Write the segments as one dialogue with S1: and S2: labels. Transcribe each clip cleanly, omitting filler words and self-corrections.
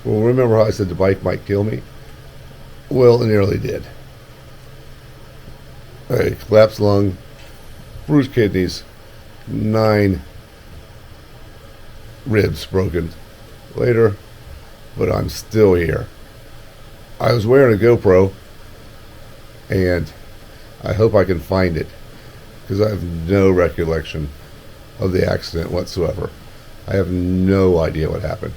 S1: Well, remember how I said the bike might kill me? Well, it nearly did. A collapsed lung, bruised kidneys, 9 ribs broken later, but I'm still here. I was wearing a GoPro, and I hope I can find it, because I have no recollection of the accident whatsoever. I have no idea what happened.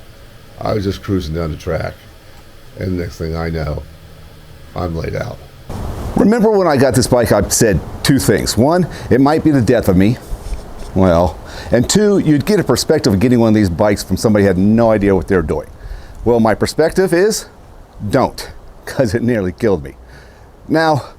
S1: I was just cruising down the track, and the next thing I know, I'm laid out.
S2: Remember when I got this bike, I said 2 things. 1, it might be the death of me. Well, and 2, you'd get a perspective of getting one of these bikes from somebody who had no idea what they're doing. Well, my perspective is, don't, because it nearly killed me. Now,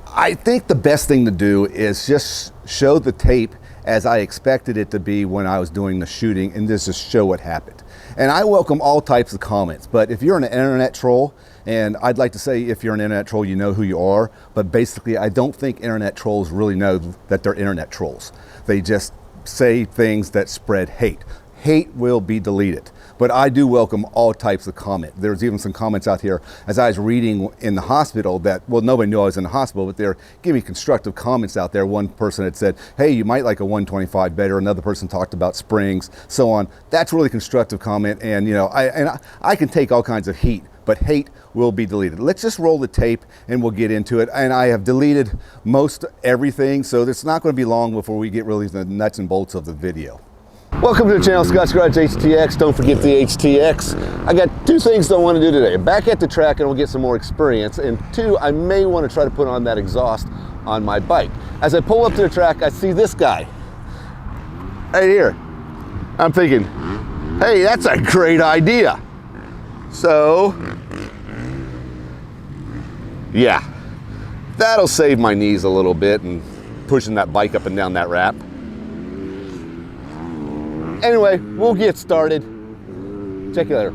S2: I think the best thing to do is just show the tape as I expected it to be when I was doing the shooting, and just show what happened. And I welcome all types of comments, but if you're an internet troll, and I'd like to say if you're an internet troll, you know who you are, but basically I don't think internet trolls really know that they're internet trolls. They just say things that spread hate. Hate will be deleted. But I do welcome all types of comment. There's even some comments out here as I was reading in the hospital that, well, nobody knew I was in the hospital, but they're giving me constructive comments out there. One person had said, hey, you might like a 125 better. Another person talked about springs, so on. That's really constructive comment, and you know, I can take all kinds of heat, but hate will be deleted. Let's just roll the tape and we'll get into it. And I have deleted most everything, so it's not going to be long before we get really the nuts and bolts of the video. Welcome to the channel, Scott's Garage HTX. Don't forget the HTX. I got 2 things I want to do today. Back at the track and we'll get some more experience. And 2, I may want to try to put on that exhaust on my bike. As I pull up to the track, I see this guy right here. I'm thinking, hey, that's a great idea. So, yeah, that'll save my knees a little bit and pushing that bike up and down that ramp. Anyway, we'll get started. Check you later.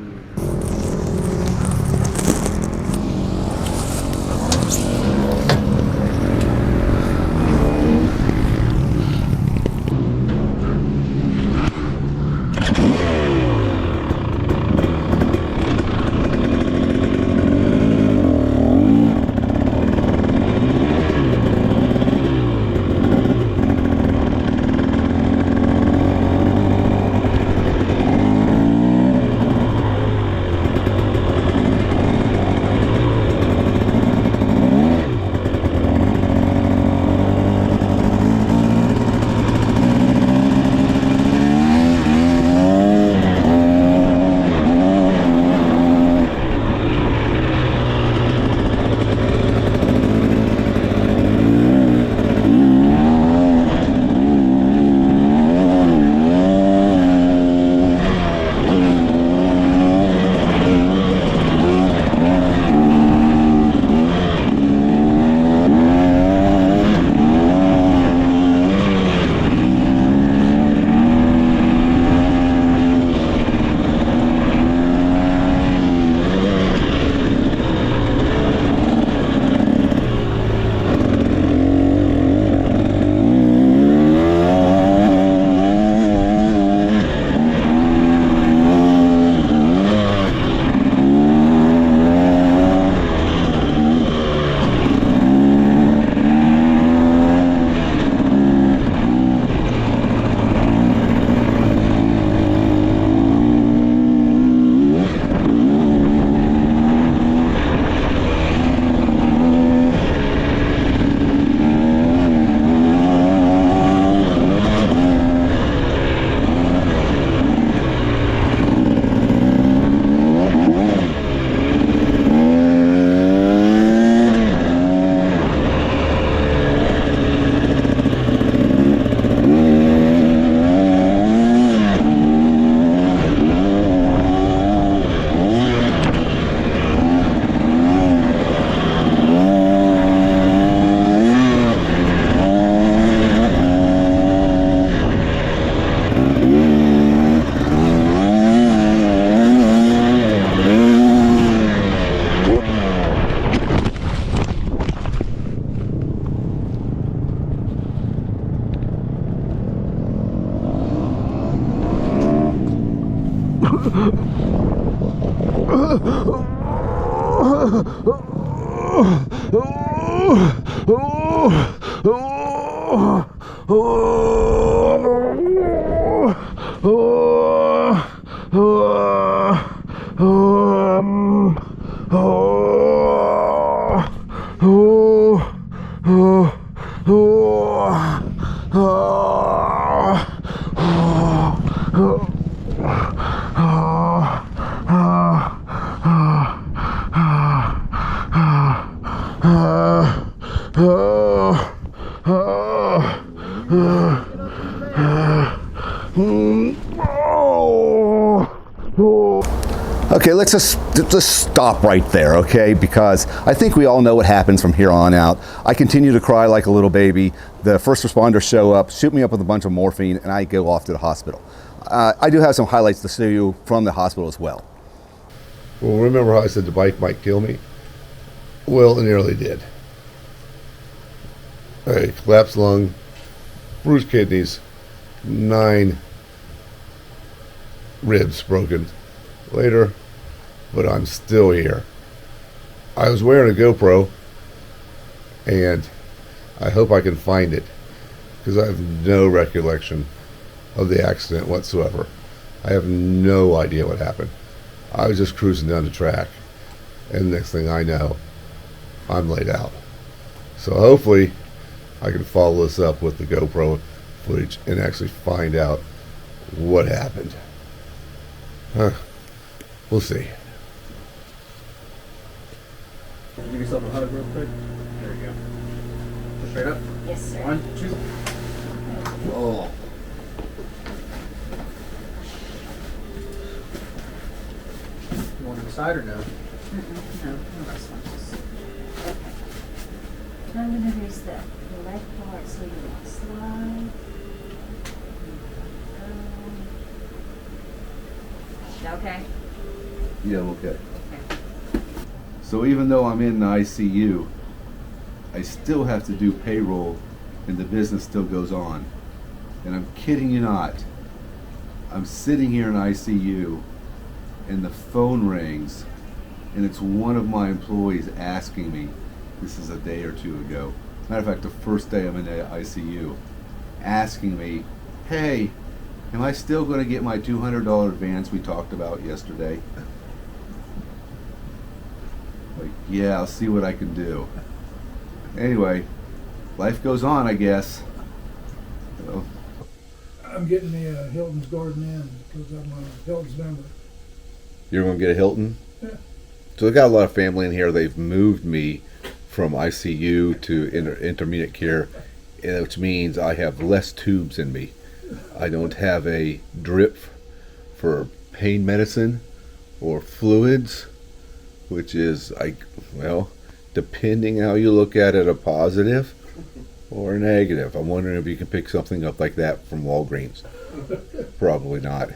S2: Okay, let's just stop right there, okay? Because I think we all know what happens from here on out. I continue to cry like a little baby. The first responders show up, shoot me up with a bunch of morphine, and I go off to the hospital. I do have some highlights to show you from the hospital as well.
S1: Well, remember how I said the bike might kill me? Well, it nearly did. A collapsed lung, bruised kidneys, 9 ribs broken. Later, but I'm still here. I was wearing a GoPro, and I hope I can find it, because I have no recollection of the accident whatsoever. I have no idea what happened. I was just cruising down the track, and next thing I know, I'm laid out. So hopefully I can follow this up with the GoPro footage and actually find out what happened. We'll see.
S3: Give yourself a hug real quick. There you go. Push straight up.
S4: Yes, sir.
S3: 1, 2.
S2: Oh.
S3: You want to decide or no?
S4: No, this one. Okay. Now I'm going to use the left part so you want to slide. Okay.
S2: Yeah, I'm okay.
S4: Okay.
S2: So even though I'm in the ICU, I still have to do payroll and the business still goes on. And I'm kidding you not. I'm sitting here in ICU and the phone rings and it's one of my employees asking me, this is a day or two ago, matter of fact the first day I'm in the ICU, asking me, hey, am I still going to get my $200 advance we talked about yesterday? Like, yeah, I'll see what I can do. Anyway, life goes on, I guess. So,
S5: I'm getting the Hilton's Garden Inn because I'm a Hilton's member.
S1: You're going to get a Hilton?
S5: Yeah.
S1: So I've got a lot of family in here. They've moved me from ICU to intermediate care, which means I have less tubes in me. I don't have a drip for pain medicine or fluids, which is, well, depending how you look at it, a positive or a negative. I'm wondering if you can pick something up like that from Walgreens. Probably not.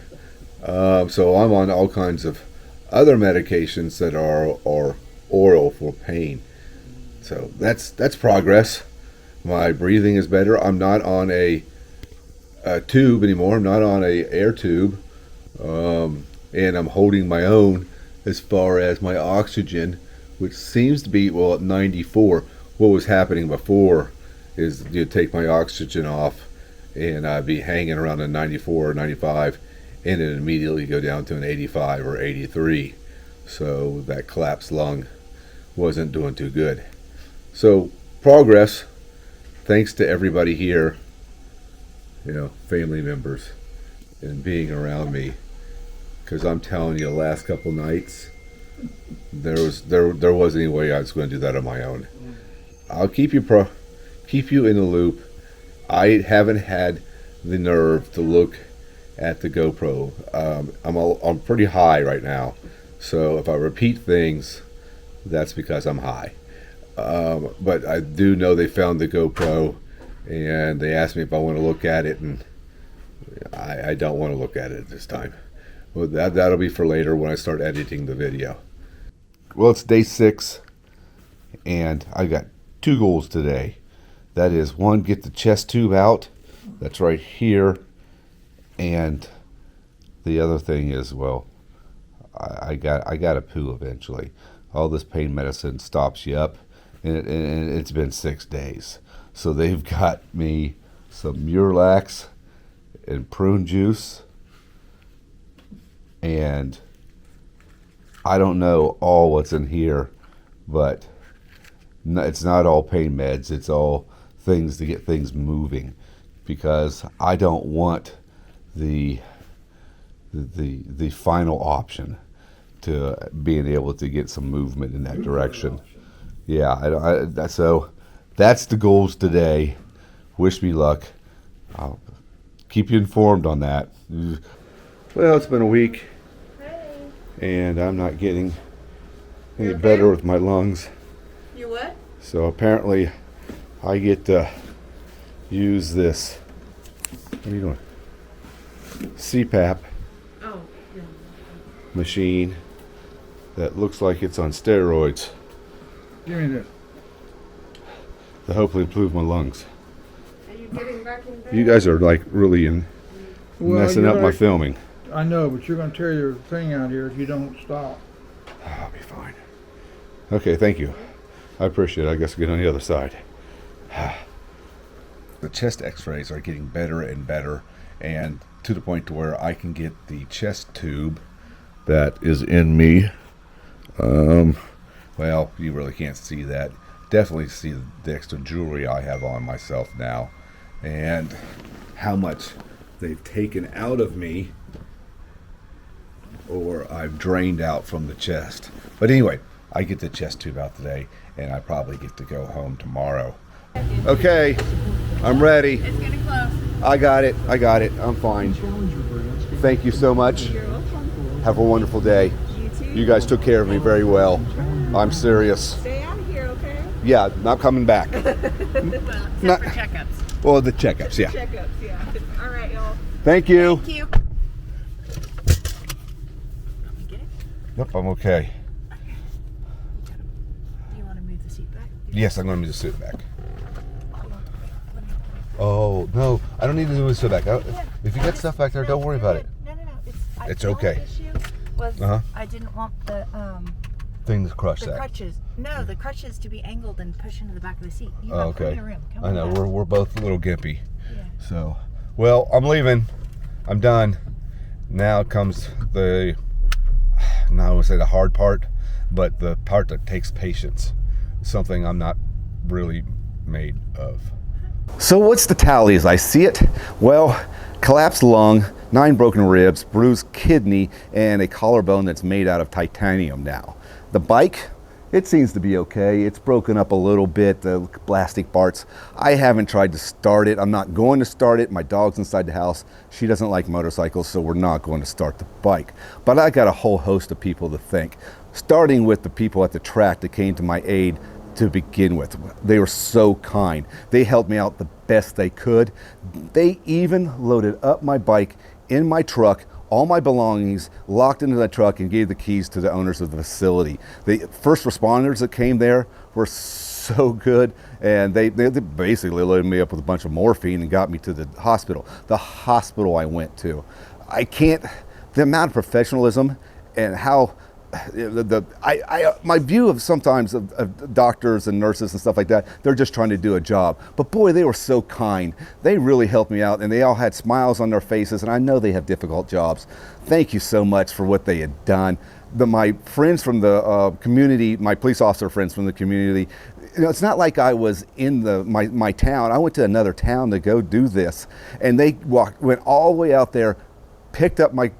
S1: So I'm on all kinds of other medications that are oral for pain. So that's progress. My breathing is better. I'm not on a tube anymore. I'm not on a air tube, and I'm holding my own as far as my oxygen, which seems to be, well, at 94. What was happening before is you'd take my oxygen off and I'd be hanging around a 94 or 95 and it immediately go down to an 85 or 83. So that collapsed lung wasn't doing too good. So progress, thanks to everybody here, family members, and being around me, because I'm telling you, the last couple nights there wasn't any way I was going to do that on my own. I'll keep you in the loop. I haven't had the nerve to look at the GoPro. I'm pretty high right now, so if I repeat things, that's because I'm high. But I do know they found the GoPro, and they asked me if I want to look at it, and I don't want to look at it this time. Well, that'll be for later when I start editing the video. Well, it's day 6, and I got 2 goals today. That is, 1, get the chest tube out. That's right here. And the other thing is, well, I got to poo eventually. All this pain medicine stops you up, and it's been 6 days. So they've got me some Murelax and prune juice, and I don't know all what's in here, but it's not all pain meds. It's all things to get things moving, because I don't want the final option to being able to get some movement in that direction. Yeah, so that's the goals today. Wish me luck. I'll keep you informed on that. Well, it's been a week, and I'm not getting any better with my lungs.
S6: You what?
S1: So apparently I get to use this, what are you doing? CPAP
S6: Oh, yeah.
S1: machine that looks like it's on steroids
S5: Give me that.
S1: to hopefully improve my lungs.
S6: Are you getting back in bed?
S1: You guys are like really messing up
S5: you're
S1: my
S5: like-
S1: filming.
S5: I know, but you're gonna tear your thing out here if you don't stop.
S1: I'll be fine. Okay, thank you. I appreciate it. I guess I'll get on the other side. The chest x-rays are getting better and better, and to the point to where I can get the chest tube that is in me. Well, you really can't see that. Definitely see the extra jewelry I have on myself now, and how much they've taken out of me, or I've drained out from the chest. But anyway, I get the chest tube out today, and I probably get to go home tomorrow. Okay, I'm ready.
S6: It's getting close.
S1: I got it. I'm fine. Thank you so much.
S6: You're welcome.
S1: Have a wonderful day.
S6: You too.
S1: You guys took care of me very well. I'm serious.
S6: Stay out of here, okay?
S1: Yeah, not coming back.
S6: Well, except
S1: Not-
S6: for checkups.
S1: Well, the checkups, yeah.
S6: Checkups, yeah. All right, y'all.
S1: Thank you.
S6: Thank you. Let me get it.
S1: Yep, I'm okay.
S6: Do you want to move the seat back?
S1: Yes, I'm going to just sit back. Oh, no, I don't need to do this sit back. If you got stuff back there, don't worry about it.
S6: No.
S1: It's
S6: the only
S1: okay.
S6: issue was
S1: Uh-huh.
S6: I didn't want the
S1: Things crush that.
S6: crutches. No, the crutches to be angled and push into the back of the seat. You
S1: Oh,
S6: have
S1: okay.
S6: plenty of room. Come
S1: I
S6: on
S1: know,
S6: back.
S1: we're both a little gimpy.
S6: Yeah.
S1: So, well, I'm leaving. I'm done. Now comes the, not I want to say the hard part, but the part that takes patience. Something I'm not really made of.
S2: So what's the tally as I see it? Well, collapsed lung, 9 broken ribs, bruised kidney, and a collarbone that's made out of titanium now. The bike, it seems to be okay. It's broken up a little bit, the plastic parts. I haven't tried to start it. I'm not going to start it. My dog's inside the house. She doesn't like motorcycles, so we're not going to start the bike. But I got a whole host of people to thank, starting with the people at the track that came to my aid to begin with. They were so kind. They helped me out the best they could. They even loaded up my bike in my truck, all my belongings locked into that truck, and gave the keys to the owners of the facility. The first responders that came there were so good, and they basically loaded me up with a bunch of morphine and got me to the hospital. The hospital I went to. The amount of professionalism and how my view of sometimes of doctors and nurses and stuff like that, they're just trying to do a job. But boy, they were so kind. They really helped me out, and they all had smiles on their faces, and I know they have difficult jobs. Thank you so much for what they had done. My friends from the community, my police officer friends from the community, it's not like I was in my town. I went to another town to go do this, and they went all the way out there, picked up my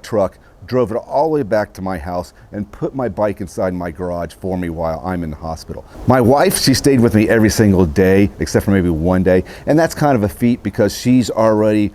S2: truck, drove it all the way back to my house, and put my bike inside my garage for me while I'm in the hospital. My wife, she stayed with me every single day, except for maybe one day, and that's kind of a feat because she's already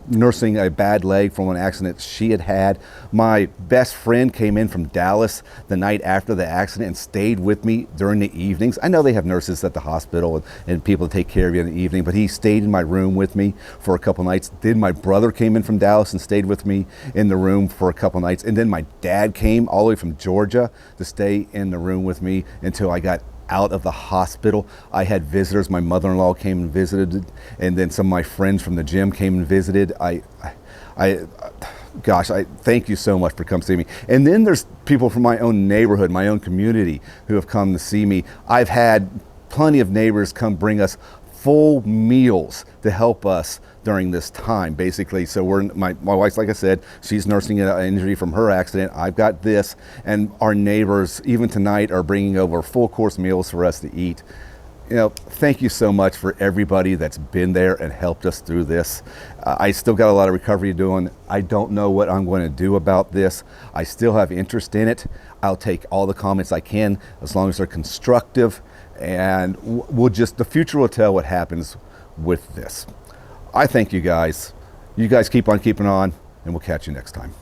S2: nursing a bad leg from an accident she had had. My best friend came in from Dallas the night after the accident and stayed with me during the evenings. I know they have nurses at the hospital and people to take care of you in the evening, but he stayed in my room with me for a couple nights. Then my brother came in from Dallas and stayed with me in the room for a couple nights. And then my dad came all the way from Georgia to stay in the room with me until I got out of the hospital. I had visitors. My mother-in-law came and visited, and then some of my friends from the gym came and visited. gosh, I thank you so much for coming to see me. And then there's people from my own neighborhood, my own community, who have come to see me. I've had plenty of neighbors come bring us full meals to help us during this time, basically. So my wife's, like I said, she's nursing an injury from her accident. I've got this, and our neighbors, even tonight, are bringing over full course meals for us to eat. You know, thank you so much for everybody that's been there and helped us through this. I still got a lot of recovery doing. I don't know what I'm going to do about this. I still have interest in it. I'll take all the comments I can as long as they're constructive, and the future will tell what happens with this. I thank you guys. You guys keep on keeping on, and we'll catch you next time.